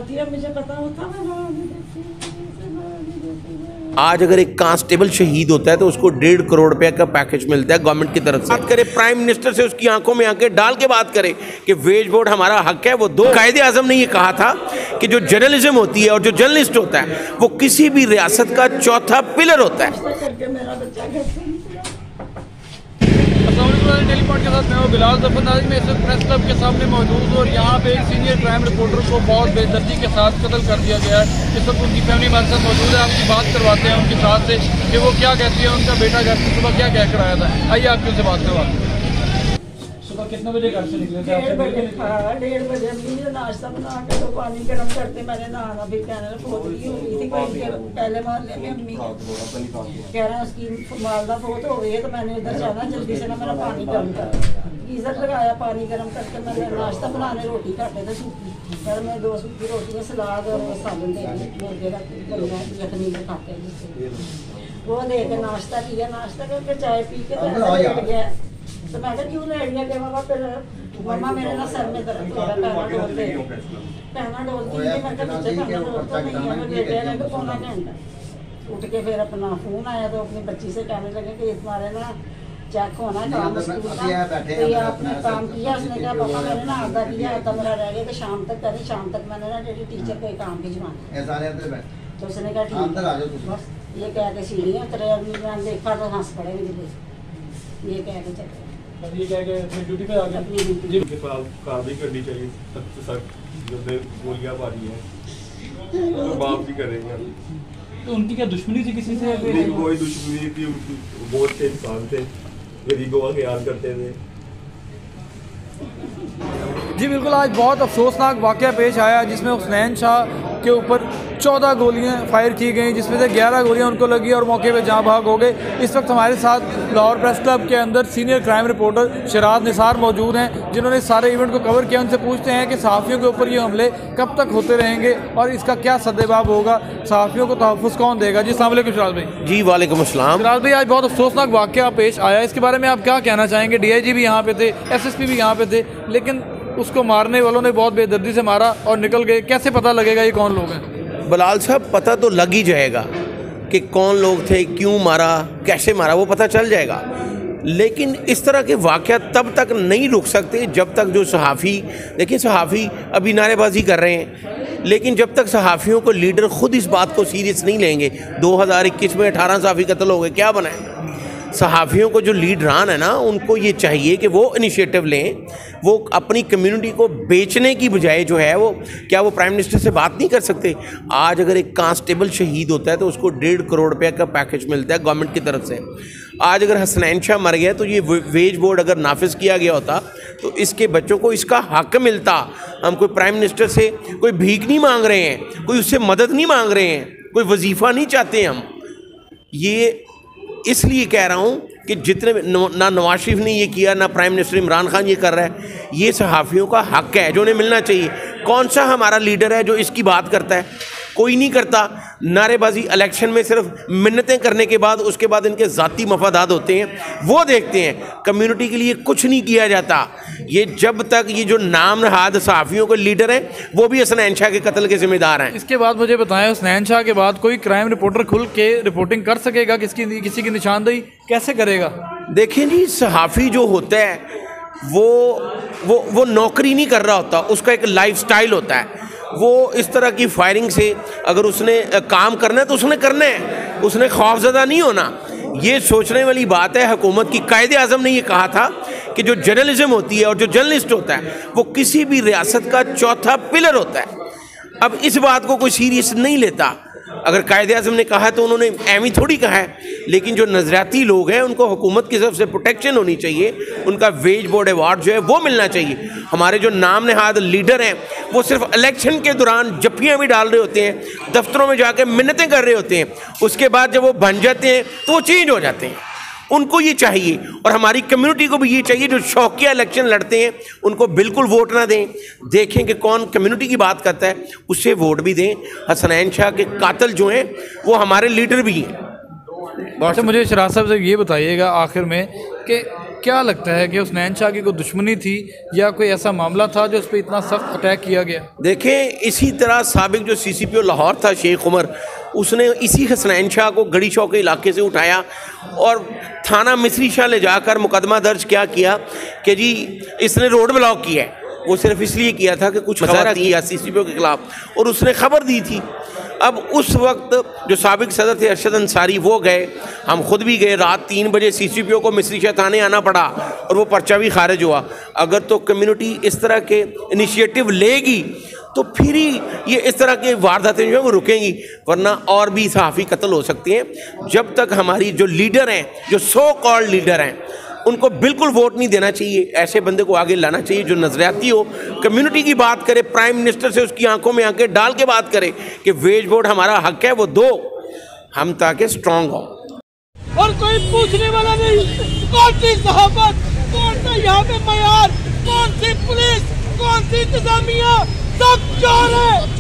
आती है, मुझे पता होता है। आज अगर एक कांस्टेबल शहीद होता है तो उसको 1.5 करोड़ रुपए का पैकेज मिलता है गवर्नमेंट की तरफ से। बात करें प्राइम मिनिस्टर से, उसकी आंखों में आंखें डाल के बात करें कि वेज बोर्ड हमारा हक है। वो दो कायदे आजम ने ये कहा था कि जो जर्नलिज्म होती है और जो जर्नलिस्ट होता है वो किसी भी रियासत का चौथा पिलर होता है। टेलीपॉड के साथ मैं हूं बिलाल जफर नाज़िम में इस वक्त प्रेस क्लब के सामने मौजूद हूं और यहाँ पे एक सीनियर क्राइम रिपोर्टर को बहुत बेदर्दी के साथ कत्ल कर दिया गया है। इस वक्त उनकी फैमिली हमारे साथ मौजूद है, आपकी बात करवाते हैं उनके साथ से कि वो क्या कहती है, उनका बेटा घर से सुबह क्या कह कर आया था। आइए आपकी उनसे बात करवाते हैं। सुबह कितने बजे घर से निकले थे? 1:30 बजे अम्मी ने नाश्ता बना के तो पानी गर्म करते मैंने नहाना, फिर कहने फोत की हो गई थी पहले मोहल्ले में। अम्मी कह रहे हैं उसकी मालदा फोत हो गई है, तो मैंने उधर जाना जल्दी से ना मेरा पानी गर्म कर। गीजर लगाया, पानी गर्म करके मैंने नाश्ता बनाने, रोटी काटे थे सूखी। फिर मैं 2 सूखी रोटियाँ सलाद और सालन दे मुर्गे यखनी के खाते हैं जिससे वो दे के नाश्ता किया। नाश्ता करके चाय पी के बैठ गया। तो मैं क्यों ले लिया कि मामा, फिर मामा मेरे ना सर में दर्द हो रहा है, पैनाडोल दे, पैनाडोल दी। मैं क्या मुझे पैनाडोल तो नहीं है, मैं लेटे रहने को 1.25 घंटा। उठ के फिर अपना फोन आया तो अपनी बच्ची से कहने लगे कि तुम्हारे ना चेक होना काम स्कूल का, तो ये आपने काम किया? उसने कहा पापा मैंने ना आधा किया, आधा मेरा रह गया कि शाम तक करें, शाम तक मैंने ना तेरी टीचर को काम भिजवाना। तो उसने कहा ठीक, बस ये कह के सीढ़ियाँ उतरे और मैंने देखा तो हंस पड़े मुझे, ये कह के चले। ये क्या ड्यूटी पे आ गए जी, कार्रवाई करनी चाहिए सख्त सख्त, जो गोलियां मारी हैं तो बाप भी करेंगे। तो उनकी क्या दुश्मनी थी किसी से? कोई दुश्मनी थी, बहुत से इंसान थे, गरीबों का ख्याल करते थे। जी बिल्कुल, आज बहुत अफसोसनाक वाक़या पेश आया जिसमें हुसनैन शाह के ऊपर 14 गोलियां फायर की गई, जिसमें से 11 गोलियां उनको लगी और मौके पे जहां भाग हो गए। इस वक्त हमारे साथ लाहौर प्रेस क्लब के अंदर सीनियर क्राइम रिपोर्टर शराद निसार मौजूद हैं, जिन्होंने सारे इवेंट को कवर किया। उनसे पूछते हैं कि सहाफ़ियों के ऊपर ये हमले कब तक होते रहेंगे और इसका क्या सद्देबाब होगा, सहाफ़ियों को तहफ़्फ़ुज़ कौन देगा। जी अस्सलाम वालेकुम शराद भाई। जी वालेकुम अस्सलाम। शराद भाई, आज बहुत अफसोसनाक वाक़या पेश आया, इसके बारे में आप क्या कहना चाहेंगे? DIG भी यहाँ पे थे, SSP भी यहाँ पे थे, लेकिन उसको मारने वालों ने बहुत बेदर्दी से मारा और निकल गए। कैसे पता लगेगा ये कौन लोग हैं? बलाल साहब, पता तो लग ही जाएगा कि कौन लोग थे, क्यों मारा, कैसे मारा, वो पता चल जाएगा। लेकिन इस तरह के वाक़या तब तक नहीं रुक सकते जब तक जो सहाफ़ी, देखिए सहाफ़ी अभी नारेबाजी कर रहे हैं, लेकिन जब तक सहाफ़ियों को लीडर ख़ुद इस बात को सीरियस नहीं लेंगे। 2021 में 18 सहाफ़ी कत्ल हो गए, क्या बनाए? सहाफ़ियों को जो लीडरान है ना, उनको ये चाहिए कि वो इनिशिएटिव लें, वो अपनी कम्युनिटी को बेचने की बजाय जो है वो, क्या वो प्राइम मिनिस्टर से बात नहीं कर सकते? आज अगर एक कांस्टेबल शहीद होता है तो उसको 1.5 करोड़ रुपए का पैकेज मिलता है गवर्नमेंट की तरफ से। आज अगर हसनैन शाह मर गया तो ये वेज बोर्ड अगर नाफिज किया गया होता तो इसके बच्चों को इसका हक मिलता। हम कोई प्राइम मिनिस्टर से कोई भीख नहीं मांग रहे हैं, कोई उससे मदद नहीं मांग रहे हैं, कोई वजीफ़ा नहीं चाहते हम। ये इसलिए कह रहा हूँ कि जितने ना नवाज शरीफ ने ये किया, ना प्राइम मिनिस्टर इमरान खान ये कर रहा है, ये सहाफ़ियों का हक है जो उन्हें मिलना चाहिए। कौन सा हमारा लीडर है जो इसकी बात करता है? कोई नहीं करता। नारेबाजी इलेक्शन में सिर्फ मिन्नतें करने के बाद उसके बाद इनके ज़ाती मफादात होते हैं, वो देखते हैं। कम्युनिटी के लिए कुछ नहीं किया जाता। ये जब तक ये जो नाम नहाद सहाफ़ियों के लीडर हैं वो भी हुसनैन शाह के कत्ल के जिम्मेदार हैं। इसके बाद मुझे बताएं, हुसनैन शाह के बाद कोई क्राइम रिपोर्टर खुल के रिपोर्टिंग कर सकेगा? किसी की निशानदेही कैसे करेगा? देखिए जी, सहाफ़ी जो होता है वो नौकरी नहीं कर रहा होता, उसका एक लाइफस्टाइल होता है। वो इस तरह की फायरिंग से अगर उसने काम करना है तो उसने करना है, उसने खौफज़दा नहीं होना। ये सोचने वाली बात है हुकूमत की। कायदे आज़म ने ये कहा था कि जो जर्नलिज्म होती है और जो जर्नलिस्ट होता है वो किसी भी रियासत का चौथा पिलर होता है। अब इस बात को कोई सीरियस नहीं लेता। अगर कायदे आज़म ने कहा है तो उन्होंने एमी थोड़ी कहा है, लेकिन जो नज़रियाती लोग हैं उनको हुकूमत की तरफ से प्रोटेक्शन होनी चाहिए, उनका वेज बोर्ड अवार्ड जो है वो मिलना चाहिए। हमारे जो नाम नहाद लीडर हैं वो सिर्फ इलेक्शन के दौरान जप्पियाँ भी डाल रहे होते हैं, दफ्तरों में जाकर मिन्नतें कर रहे होते हैं, उसके बाद जब वो बन जाते हैं तो वो चेंज हो जाते हैं। उनको ये चाहिए और हमारी कम्युनिटी को भी ये चाहिए, जो शौकिया इलेक्शन लड़ते हैं उनको बिल्कुल वोट ना दें। देखें कि कौन कम्युनिटी की बात करता है, उससे वोट भी दें। हसनैन शाह के कातिल जो हैं वो हमारे लीडर भी हैं। अच्छा, मुझे शराद साहब से ये बताइएगा आखिर में कि क्या लगता है कि हुसनैन शाह की कोई दुश्मनी थी या कोई ऐसा मामला था जो उस पर इतना सख्त अटैक किया गया? देखें, इसी तरह साबिक जो CCPO लाहौर था शेख उमर, उसने इसी हुसनैन शाह को गड़ी चौक के इलाके से उठाया और थाना मिस्री शाह ले जाकर मुकदमा दर्ज क्या किया कि जी इसने रोड ब्लॉक किया है। वो सिर्फ इसलिए किया था कि कुछ मुजाहरा किया CCPO के खिलाफ और उसने खबर दी थी। अब उस वक्त जो साबिक सदर थे अरशद अंसारी, वो गए, हम खुद भी गए, रात 3 बजे CCPO को मिस्री शाह थाने आना पड़ा और वो पर्चा भी खारिज हुआ। अगर तो कम्युनिटी इस तरह के इनिशिएटिव लेगी तो फिर ही ये इस तरह के वारदातें जो है वो रुकेंगी, वरना और भी सहाफ़ी कत्ल हो सकती हैं। जब तक हमारी जो लीडर हैं, जो सो कॉल्ड लीडर हैं, उनको बिल्कुल वोट नहीं देना चाहिए। ऐसे बंदे को आगे लाना चाहिए जो नजरियाती हो, कम्युनिटी की बात करे, प्राइम मिनिस्टर से उसकी आंखों में आंखें डाल के बात करे कि वेज बोर्ड हमारा हक है, वो दो हम ताकि स्ट्रांग हो। और कोई पूछने वाला नहीं, कौन सी सहाबत, कौन सा यहाँ पे मयार, कौन सी पुलिस, कौन सी इंतजामिया, सब चोर है।